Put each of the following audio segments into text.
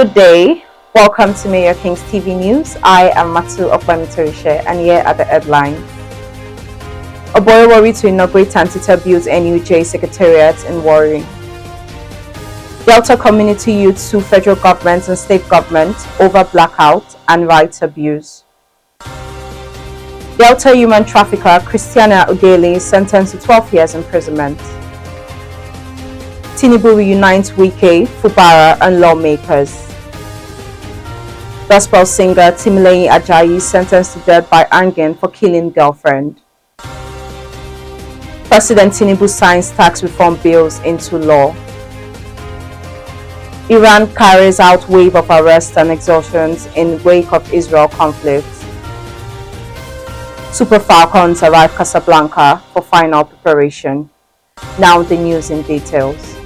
Good day. Welcome to Mayor King's TV News. I am Matu of Omafuaire, and here are the headlines. Oborevwori to inaugurate Tantita builds NUJ Secretariat in Warri. Delta community youth sue federal government and state government over blackout and rights abuse. Delta human trafficker Christiana Dele is sentenced to 12 years imprisonment. Tinubu reunites Wike, Fubara and lawmakers. Gospel singer Timileyin Ajayi sentenced to death by hanging for killing girlfriend. President Tinubu signs tax reform bills into law. Iran carries out wave of arrests and extortions in wake of Israel conflict. Super Falcons arrive Casablanca for final preparation. Now the news in details.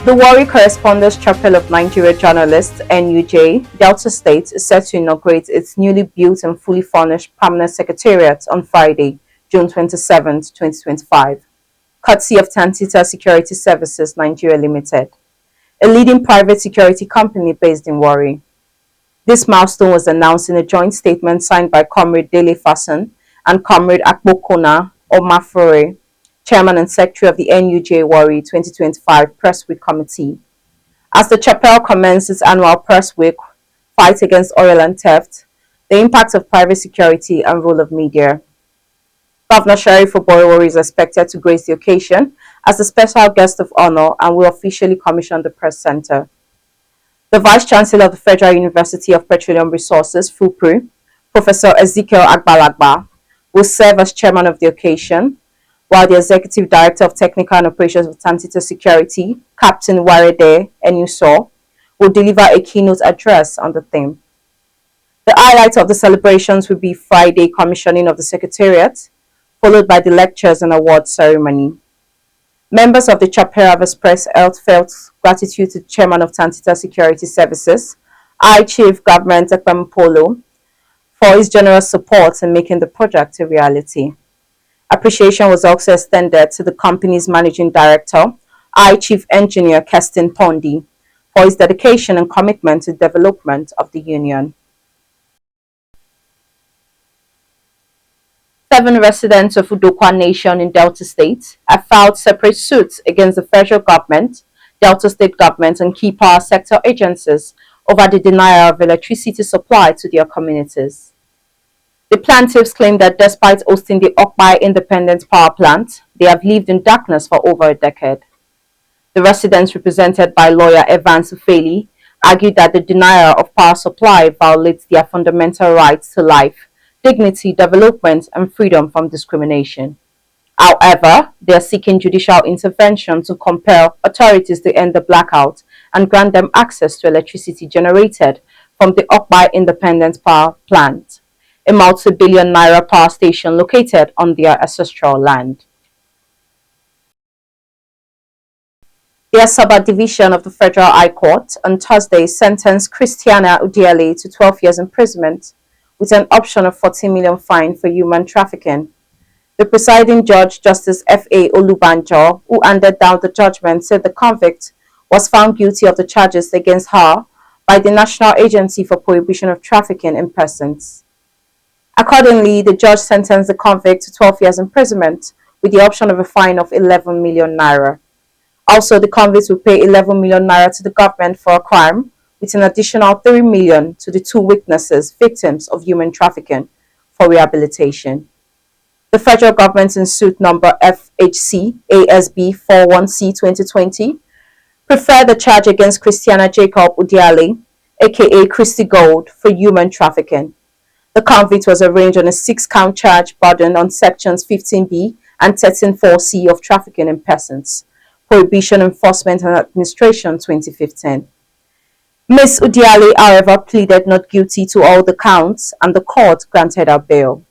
The Warri Correspondents Chapel of Nigeria journalists, NUJ, Delta State, is set to inaugurate its newly built and fully furnished permanent secretariat on Friday, June 27, 2025, courtesy of Tantita Security Services Nigeria Limited, a leading private security company based in Warri. This milestone was announced in a joint statement signed by Comrade Dele Fasan and Comrade Akpokona, Omafuaire, Chairman and Secretary of the NUJ Warri 2025 Press Week Committee. As the chapel commences its annual Press Week, Fight Against Oil and Theft, the Impact of Private Security and Role of Media. Governor Oborevwori is expected to grace the occasion as a special guest of honor and will officially commission the Press Center. The Vice Chancellor of the Federal University of Petroleum Resources, FUPRI, Professor Ezekiel Agbalagba, will serve as chairman of the occasion, while the Executive Director of Technical and Operations of Tantita Security, Captain Warri Correspondents, will deliver a keynote address on the theme. The highlight of the celebrations will be Friday commissioning of the Secretariat, followed by the lectures and awards ceremony. Members of the chapel have expressed heartfelt gratitude to the Chairman of Tantita Security Services, Chief Government Ekpempolo, for his generous support in making the project a reality. Appreciation was also extended to the company's Managing Director, Chief Engineer Kestin Pondi, for his dedication and commitment to the development of the Union. 7 residents of Ndokwa Nation in Delta State have filed separate suits against the federal government, Delta State government, and key power sector agencies over the denial of electricity supply to their communities. The plaintiffs claim that despite hosting the Omafuaire Independent Power Plant, they have lived in darkness for over a decade. The residents, represented by lawyer Evans Ufeli, argued that the denial of power supply violates their fundamental rights to life, dignity, development, and freedom from discrimination. However, they are seeking judicial intervention to compel authorities to end the blackout and grant them access to electricity generated from the Omafuaire Independent Power Plant, a multi-billion naira power station located on their ancestral land. The Asaba Division of the Federal High Court on Thursday sentenced Christiana Dele to 12 years imprisonment with an option of 40 million fine for human trafficking. The presiding judge, Justice F.A. Olubanjo, who handed down the judgment, said the convict was found guilty of the charges against her by the National Agency for Prohibition of Trafficking in Persons. Accordingly, the judge sentenced the convict to 12 years imprisonment with the option of a fine of 11 million naira. Also, the convict will pay 11 million naira to the government for a crime, with an additional 3 million to the 2 witnesses, victims of human trafficking, for rehabilitation. The federal government in suit number FHC ASB 41C 2020 preferred the charge against Christiana Jacob Udiale, aka Christy Gold, for human trafficking. The convict was arraigned on a 6-count charge burdened on sections 15B and 13(4)C of Trafficking in Persons, Prohibition, Enforcement and Administration 2015. Ms. Udiale, however, pleaded not guilty to all the counts and the court granted her bail.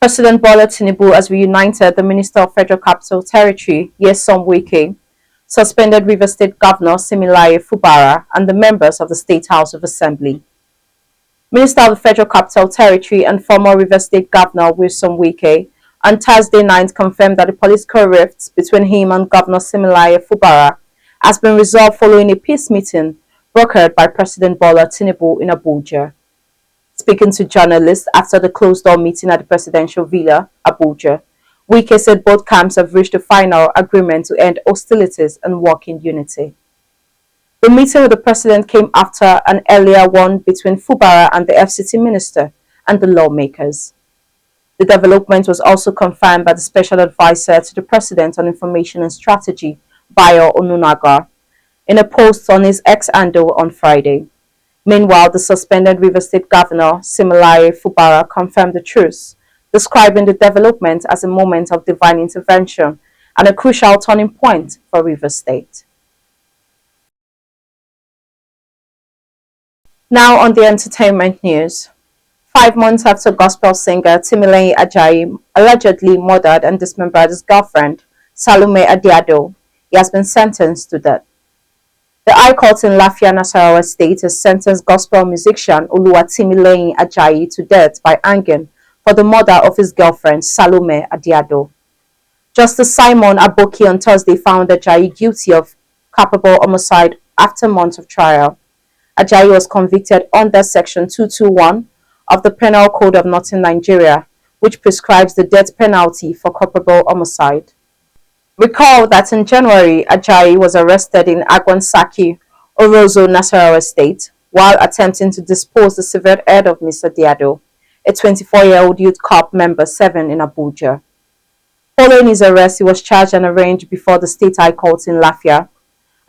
President Bola Tinubu has reunited the Minister of Federal Capital Territory, Nyesom Wike, suspended Rivers State Governor Similaye Fubara, and the members of the State House of Assembly. Minister of the Federal Capital Territory and former Rivers State Governor Nyesom Wike on Thursday night confirmed that the political rift between him and Governor Siminalayi Fubara has been resolved following a peace meeting brokered by President Bola Tinubu in Abuja. Speaking to journalists after the closed-door meeting at the presidential villa, Abuja, Wike said both camps have reached a final agreement to end hostilities and work in unity. The meeting with the president came after an earlier one between Fubara and the FCT minister and the lawmakers. The development was also confirmed by the special advisor to the president on information and strategy, Bayo Onunaga, in a post on his X handle on Friday. Meanwhile, the suspended Rivers State Governor, Siminalayi Fubara, confirmed the truce, describing the development as a moment of divine intervention and a crucial turning point for Rivers State. Now on the entertainment news. 5 months after gospel singer Timileyin Ajayi allegedly murdered and dismembered his girlfriend, Salome Adiado, he has been sentenced to death. The High Court in Lafia, Nasarawa State has sentenced gospel musician Timileyin Ajayi to death by hanging for the murder of his girlfriend, Salome Adiado. Justice Simon Aboki on Thursday found Ajayi guilty of culpable homicide after months of trial. Ajayi was convicted under Section 221 of the Penal Code of Northern Nigeria, which prescribes the death penalty for culpable homicide. Recall that in January, Ajayi was arrested in Agwansaki, Orozo, Nasarawa State, while attempting to dispose the severed head of Mr. Diado, a 24-year-old youth corps member 7 in Abuja. Following his arrest, he was charged and arraigned before the State High Court in Lafia.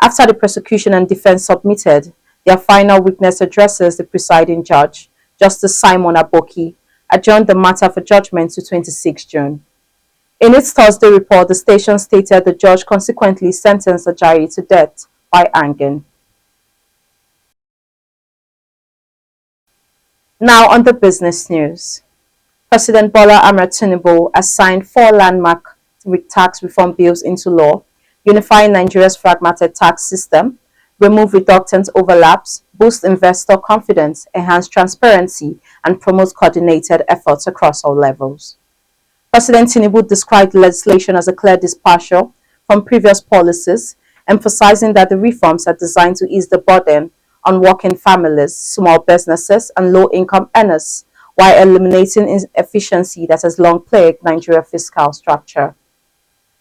After the prosecution and defense submitted their final witness addresses, the presiding judge, Justice Simon Aboki, adjourned the matter for judgment to 26 June. In its Thursday report, the station stated the judge consequently sentenced Ajayi to death by hanging. Now on the business news. President Bola Ahmed Tinubu has signed 4 landmark tax reform bills into law, unifying Nigeria's fragmented tax system, remove redundant overlaps, boost investor confidence, enhance transparency, and promote coordinated efforts across all levels. President Tinubu described the legislation as a clear departure from previous policies, emphasizing that the reforms are designed to ease the burden on working families, small businesses, and low-income earners, while eliminating inefficiency that has long plagued Nigeria's fiscal structure.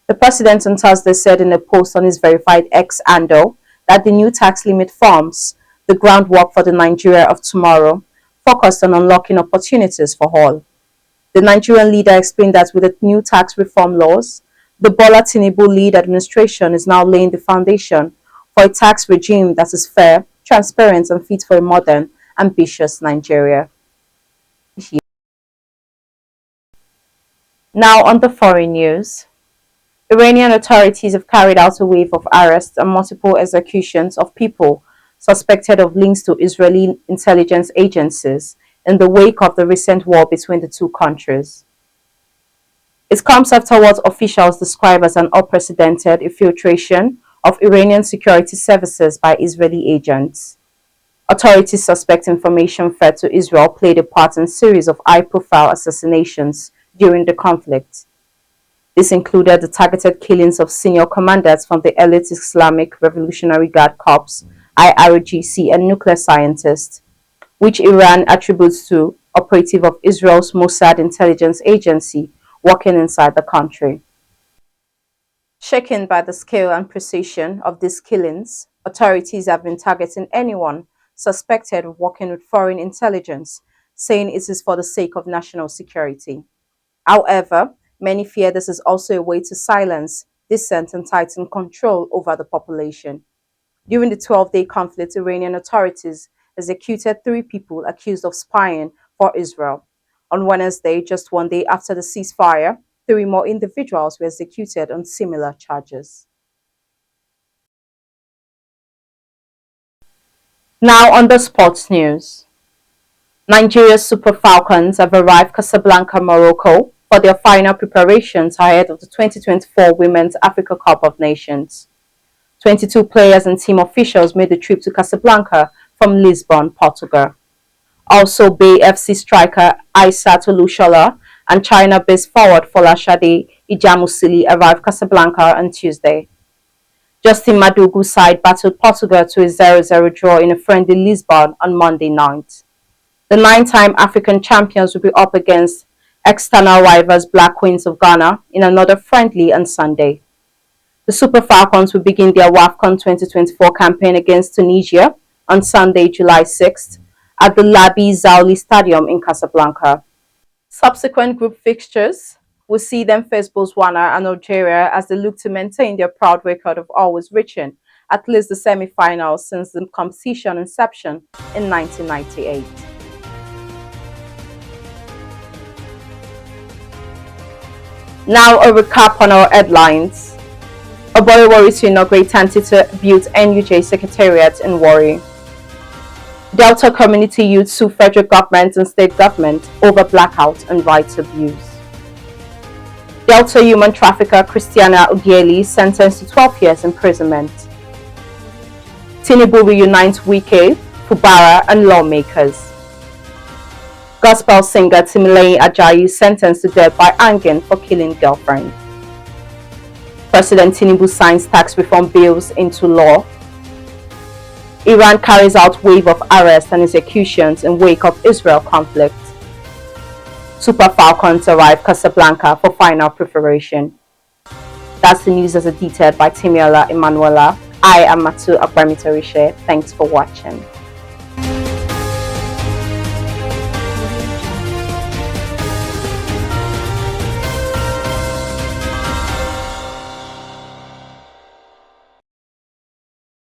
The president on Thursday said in a post on his verified X handle that the new tax limit forms the groundwork for the Nigeria of tomorrow, focused on unlocking opportunities for all. The Nigerian leader explained that with the new tax reform laws, the Bola Tinubu-led administration is now laying the foundation for a tax regime that is fair, transparent, and fit for a modern, ambitious Nigeria. Now on the foreign news. Iranian authorities have carried out a wave of arrests and multiple executions of people suspected of links to Israeli intelligence agencies in the wake of the recent war between the two countries. It comes after what officials describe as an unprecedented infiltration of Iranian security services by Israeli agents. Authorities suspect information fed to Israel played a part in a series of high-profile assassinations during the conflict. This included the targeted killings of senior commanders from the elite Islamic Revolutionary Guard Corps, IRGC, and nuclear scientists, which Iran attributes to operative of Israel's Mossad intelligence agency working inside the country. Shaken by the scale and precision of these killings, authorities have been targeting anyone suspected of working with foreign intelligence, saying it is for the sake of national security. However, many fear this is also a way to silence dissent and tighten control over the population. During the 12-day conflict, Iranian authorities executed 3 people accused of spying for Israel. On Wednesday, just 1 day after the ceasefire, 3 more individuals were executed on similar charges. Now on the sports news. Nigeria's Super Falcons have arrived Casablanca, Morocco for their final preparations ahead of the 2024 Women's Africa Cup of Nations. 22 players and team officials made the trip to Casablanca from Lisbon, Portugal. Also, Bay FC striker Aissatou Lushola and China-based forward Folashade Ijamusili arrived Casablanca on Tuesday. Justin Madugu's side battled Portugal to a 0-0 draw in a friendly Lisbon on Monday night. The nine-time African champions will be up against external rivals Black Queens of Ghana in another friendly on Sunday. The Super Falcons will begin their WAFCON 2024 campaign against Tunisia on Sunday, July 6th at the Labi Zaouli Stadium in Casablanca. Subsequent group fixtures will see them face Botswana and Algeria as they look to maintain their proud record of always reaching at least the semi-finals since the competition inception in 1998. Now a recap on our headlines. Oborevwori to inaugurate Tantita built NUJ Secretariat in Warri. Delta community youth sue federal government and state government over blackout and rights abuse. Delta human trafficker Christiana Ogieli sentenced to 12 years imprisonment. Tinubu reunites Wike, Fubara and lawmakers. Gospel singer Timileyin Ajayi sentenced to death by hanging for killing girlfriend. President Tinubu signs tax reform bills into law. Iran carries out wave of arrests and executions in wake of Israel conflict. Super Falcons arrive Casablanca for final preparation. That's the news as detailed by Timiola Emanuela. I am Matu Akbarmitarishe. Thanks for watching.